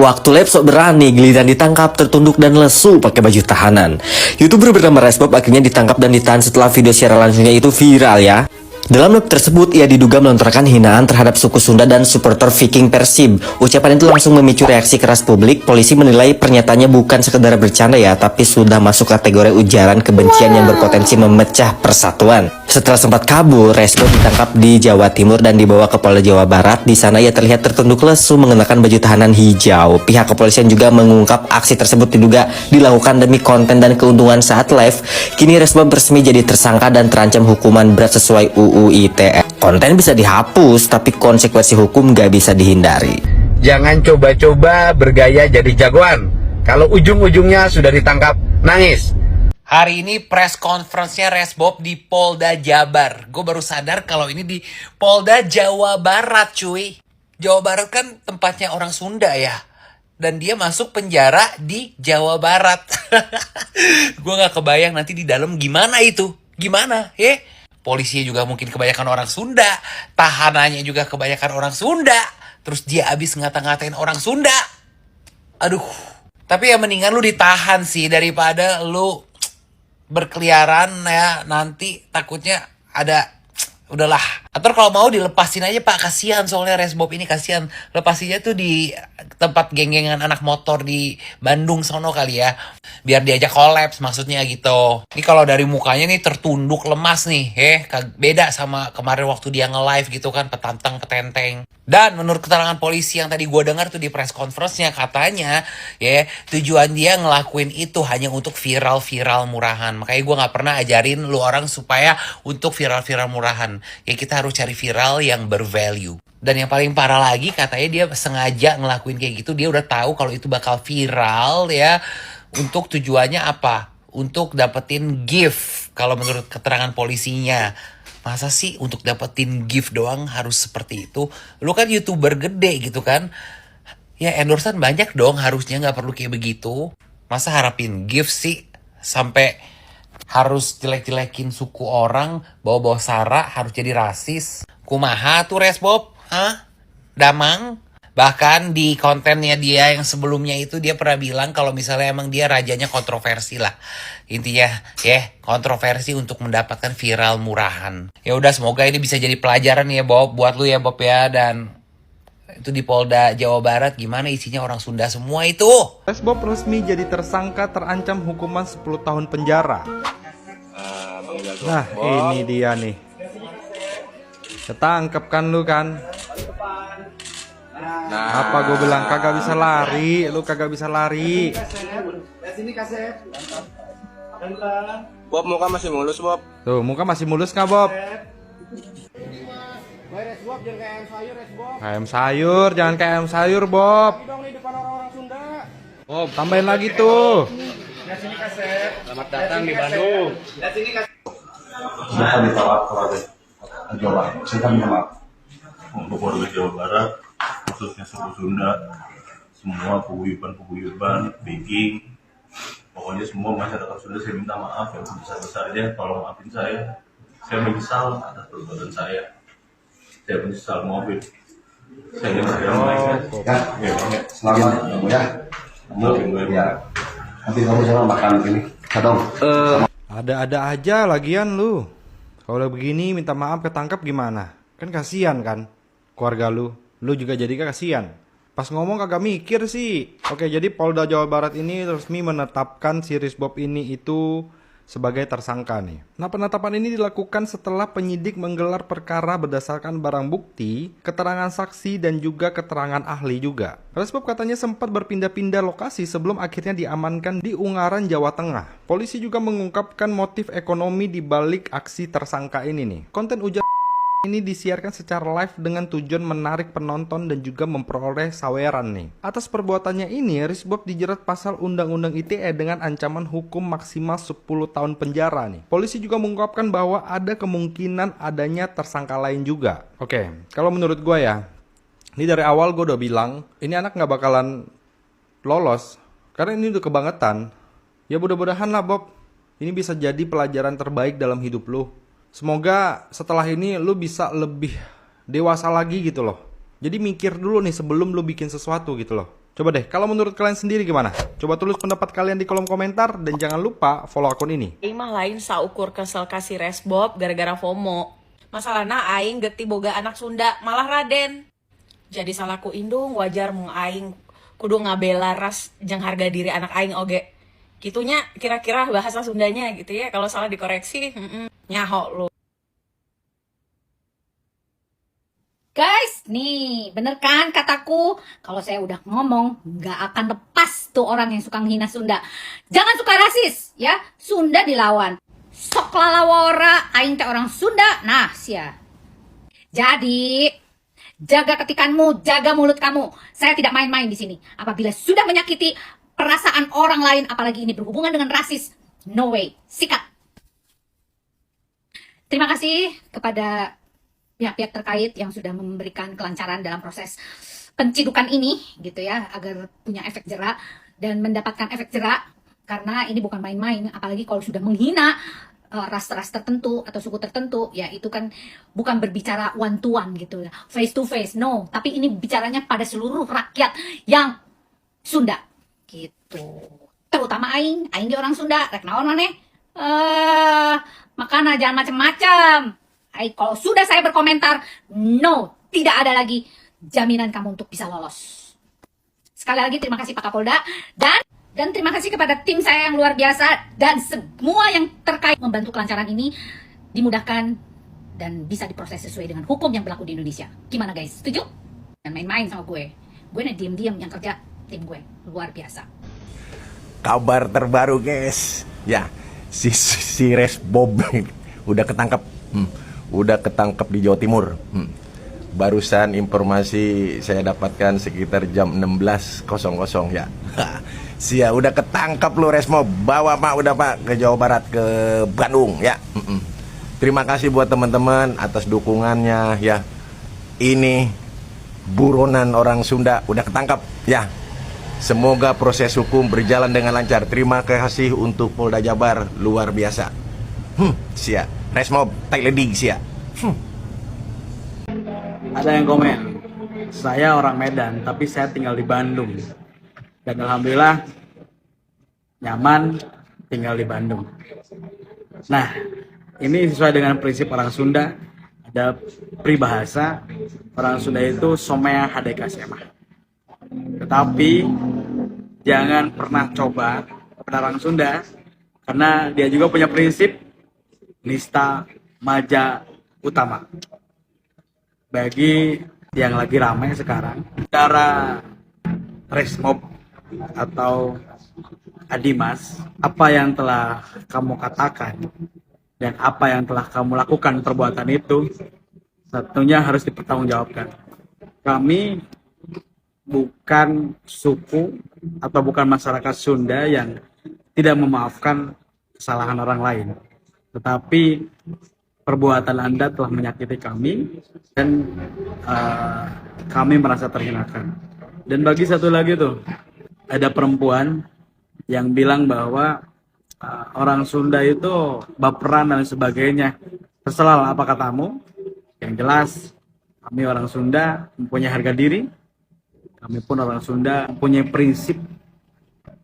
Waktu lab sok berani, giliran ditangkap, tertunduk dan lesu pakai baju tahanan. YouTuber bernama Resbob akhirnya ditangkap dan ditahan setelah video siaran langsungnya itu viral ya. Dalam lab tersebut, ia diduga melontarkan hinaan terhadap suku Sunda dan supporter Viking Persib. Ucapan itu langsung memicu reaksi keras publik. Polisi menilai pernyataannya bukan sekedar bercanda ya, tapi sudah masuk kategori ujaran kebencian yang berpotensi memecah persatuan. Setelah sempat kabur, Resbob ditangkap di Jawa Timur dan dibawa ke Polda Jawa Barat. Di sana ia terlihat tertunduk lesu mengenakan baju tahanan hijau. Pihak kepolisian juga mengungkap aksi tersebut diduga dilakukan demi konten dan keuntungan saat live. Kini Resbob resmi jadi tersangka dan terancam hukuman berat sesuai UU ITE. Konten bisa dihapus, tapi konsekuensi hukum gak bisa dihindari. Jangan coba-coba bergaya jadi jagoan. Kalau ujung-ujungnya sudah ditangkap, nangis. Hari ini press conference-nya Resbob di Polda Jabar. Gue baru sadar kalau ini di Polda Jawa Barat, cuy. Jawa Barat kan tempatnya orang Sunda ya. Dan dia masuk penjara di Jawa Barat. Gue gak kebayang nanti di dalam gimana itu. Gimana, ya? Polisinya juga mungkin kebanyakan orang Sunda. Tahanannya juga kebanyakan orang Sunda. Terus dia abis ngata-ngatain orang Sunda. Aduh. Tapi ya mendingan lu ditahan sih daripada lu berkeliaran ya, nanti takutnya ada, udahlah. Atau kalau mau dilepasin aja Pak, kasihan soalnya Resbob ini kasihan. Lepasinnya tuh di tempat geng-gengan anak motor di Bandung sono kali ya, biar diajak kolaps maksudnya gitu. Ini kalau dari mukanya nih tertunduk lemas nih, beda sama kemarin waktu dia nge-live gitu kan, petantang petenteng. Dan menurut keterangan polisi yang tadi gue dengar tuh di press conference-nya, katanya ya tujuan dia ngelakuin itu hanya untuk viral-viral murahan. Makanya gue gak pernah ajarin lu orang supaya untuk viral-viral murahan. Ya kita harus cari viral yang bervalue. Dan yang paling parah lagi, katanya dia sengaja ngelakuin kayak gitu. Dia udah tahu kalau itu bakal viral ya. Untuk tujuannya apa? Untuk dapetin gift. Kalau menurut keterangan polisinya. Masa sih untuk dapetin gift doang harus seperti itu? Lu kan YouTuber gede gitu kan? Ya endorsean banyak dong, harusnya gak perlu kayak begitu. Masa harapin gift sih? Sampai harus jelek-jelekin suku orang, bawa-bawa sara, harus jadi rasis. Kumaha tuh Resbob? Hah? Damang? Bahkan di kontennya dia yang sebelumnya itu dia pernah bilang kalau misalnya emang dia rajanya kontroversi lah. Intinya ya kontroversi untuk mendapatkan viral murahan. Ya udah semoga ini bisa jadi pelajaran ya Bob, buat lu ya Bob ya. Dan itu di Polda Jawa Barat gimana isinya orang Sunda semua itu. Resbob resmi jadi tersangka terancam hukuman 10 tahun penjara. Nah ini dia nih. Ketangkep kan lu kan. Apa gue bilang kagak bisa lari, lu kagak bisa lari. Bob, muka masih mulus Bob. Tuh muka masih mulus nggak Bob? Ayam sayur, jangan kayak ayam sayur Bob. Bob, tambahin lagi tuh. Selamat datang di Bandung. Silahkan ditolak kalau ada Jawa. Silahkan minta maaf. Untuk warga Jawa Barat, khususnya suku Sunda, semua paguyuban, Viking, pokoknya semua masyarakat Sunda saya minta maaf yang sebesar-besarnya. Tolong maafin saya. Saya menyesal atas perbuatan saya. Saya menyesal mobil. Saya Ya, selamat kamu ya. Kamu ya. Nanti kamu sama makan ini. Kadang. Ada-ada aja lagian lu. Kalau begini minta maaf ketangkep gimana? Kan kasihan kan keluarga lu. Lu juga jadi kasihan. Pas ngomong kagak mikir sih. Oke, jadi Polda Jawa Barat ini resmi menetapkan si Resbob ini itu sebagai tersangka nih. Nah, penetapan ini dilakukan setelah penyidik menggelar perkara berdasarkan barang bukti, keterangan saksi, dan juga keterangan ahli juga. Resbob katanya sempat berpindah-pindah lokasi sebelum akhirnya diamankan di Ungaran, Jawa Tengah. Polisi juga mengungkapkan motif ekonomi di balik aksi tersangka ini nih. Konten ujar ini disiarkan secara live dengan tujuan menarik penonton dan juga memperoleh saweran nih. Atas perbuatannya ini, Resbob dijerat pasal Undang-Undang ITE dengan ancaman hukum maksimal 10 tahun penjara nih. Polisi juga mengungkapkan bahwa ada kemungkinan adanya tersangka lain juga. Oke, kalau menurut gue ya, ini dari awal gue udah bilang, ini anak gak bakalan lolos. Karena ini udah kebangetan. Ya mudah-mudahan lah Bob, ini bisa jadi pelajaran terbaik dalam hidup lu. Semoga setelah ini lu bisa lebih dewasa lagi gitu loh. Jadi mikir dulu nih sebelum lu bikin sesuatu gitu loh. Coba deh, kalau menurut kalian sendiri gimana? Coba tulis pendapat kalian di kolom komentar dan jangan lupa follow akun ini. Aing mah lain saukur kesel kasih resbob gara-gara FOMO. Masalahna aing geti boga anak Sunda, malah Raden. Jadi salahku indung wajar mung aing kudu ngabela ras jeung harga diri anak aing oge. Gitunya kira-kira bahasa Sundanya gitu ya. Kalau salah dikoreksi, nyaho lu. Guys, nih bener kan kataku? Kalau saya udah ngomong, nggak akan lepas tuh orang yang suka menghina Sunda. Jangan suka rasis, ya. Sunda dilawan. Sok lalawora, aing teh orang Sunda. Nah, sia. Jadi, jaga ketikanmu, jaga mulut kamu. Saya tidak main-main di sini. Apabila sudah menyakiti perasaan orang lain, apalagi ini berhubungan dengan rasis, no way. Sikat. Terima kasih kepada pihak-pihak terkait yang sudah memberikan kelancaran dalam proses pencidukan ini gitu ya, agar punya efek jerak dan mendapatkan efek jerak, karena ini bukan main-main, apalagi kalau sudah menghina ras-ras tertentu atau suku tertentu, ya itu kan bukan berbicara one to one gitu ya, face to face, no, tapi ini bicaranya pada seluruh rakyat yang Sunda gitu, terutama aing ge orang Sunda, rek naon maneh, makanya jangan macem-macem. Kalau sudah saya berkomentar, no, tidak ada lagi jaminan kamu untuk bisa lolos. Sekali lagi terima kasih Pak Kapolda dan terima kasih kepada tim saya yang luar biasa dan semua yang terkait membantu kelancaran ini dimudahkan dan bisa diproses sesuai dengan hukum yang berlaku di Indonesia. Gimana guys? Setuju? Jangan main-main sama gue. Gue nih diem-diem yang kerja tim gue luar biasa. Kabar terbaru guys, ya si Resbob udah ketangkep. Udah ketangkep di Jawa Timur. Barusan informasi saya dapatkan sekitar jam 16.00 ya. Sia udah ketangkep lu Resmo. Bawa Pak, udah Pak ke Jawa Barat, ke Bandung ya. Terima kasih buat teman-teman atas dukungannya ya. Ini buronan orang Sunda udah ketangkep ya. Semoga proses hukum berjalan dengan lancar. Terima kasih untuk Polda Jabar, luar biasa. Sia Resmo Thailand sia. Ada yang komen, saya orang Medan tapi saya tinggal di Bandung dan alhamdulillah nyaman tinggal di Bandung. Nah, ini sesuai dengan prinsip orang Sunda, ada peribahasa orang Sunda itu somea hadeka sema. Tetapi jangan pernah coba kepada orang Sunda, karena dia juga punya prinsip nista maja utama. Bagi yang lagi ramai sekarang, cara Resmob atau Adimas, apa yang telah kamu katakan dan apa yang telah kamu lakukan perbuatan itu, satunya harus dipertanggungjawabkan. Kami bukan suku atau bukan masyarakat Sunda yang tidak memaafkan kesalahan orang lain, tetapi perbuatan Anda telah menyakiti kami dan kami merasa terhinakan. Dan bagi satu lagi tuh, ada perempuan yang bilang bahwa orang Sunda itu baperan dan sebagainya. Terserah apa katamu. Yang jelas kami orang Sunda mempunyai harga diri. Kami pun orang Sunda mempunyai prinsip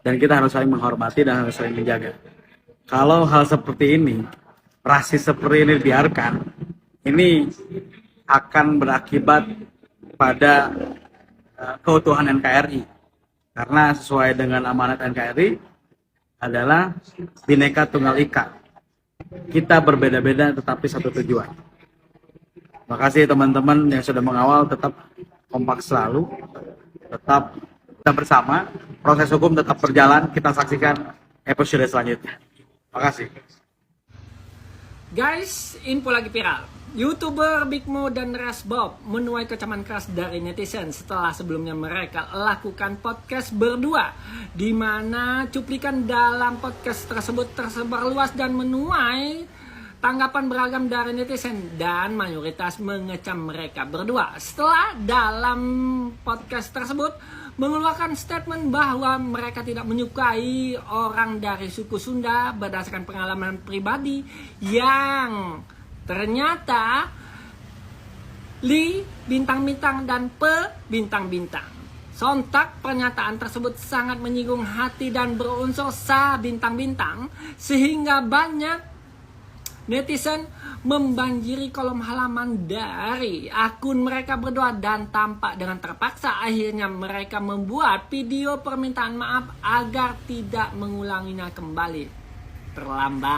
dan kita harus saling menghormati dan harus saling menjaga. Kalau hal seperti ini, rasis seperti ini dibiarkan, ini akan berakibat pada keutuhan NKRI. Karena sesuai dengan amanat NKRI adalah Bhinneka Tunggal Ika. Kita berbeda-beda tetapi satu tujuan. Terima kasih teman-teman yang sudah mengawal, tetap kompak selalu, tetap kita bersama, proses hukum tetap berjalan, kita saksikan episode selanjutnya. Terima kasih. Guys, info lagi viral. YouTuber Big Mo dan Resbob menuai kecaman keras dari netizen setelah sebelumnya mereka lakukan podcast berdua, di mana cuplikan dalam podcast tersebut tersebar luas dan menuai tanggapan beragam dari netizen dan mayoritas mengecam mereka berdua. Setelah dalam podcast tersebut mengeluarkan statement bahwa mereka tidak menyukai orang dari suku Sunda berdasarkan pengalaman pribadi yang ternyata Li bintang-bintang dan Pe bintang-bintang. Sontak pernyataan tersebut sangat menyinggung hati dan berunsur sa bintang-bintang, sehingga banyak netizen membanjiri kolom halaman dari akun mereka berdua, dan tampak dengan terpaksa akhirnya mereka membuat video permintaan maaf agar tidak mengulanginya kembali. Terlambat.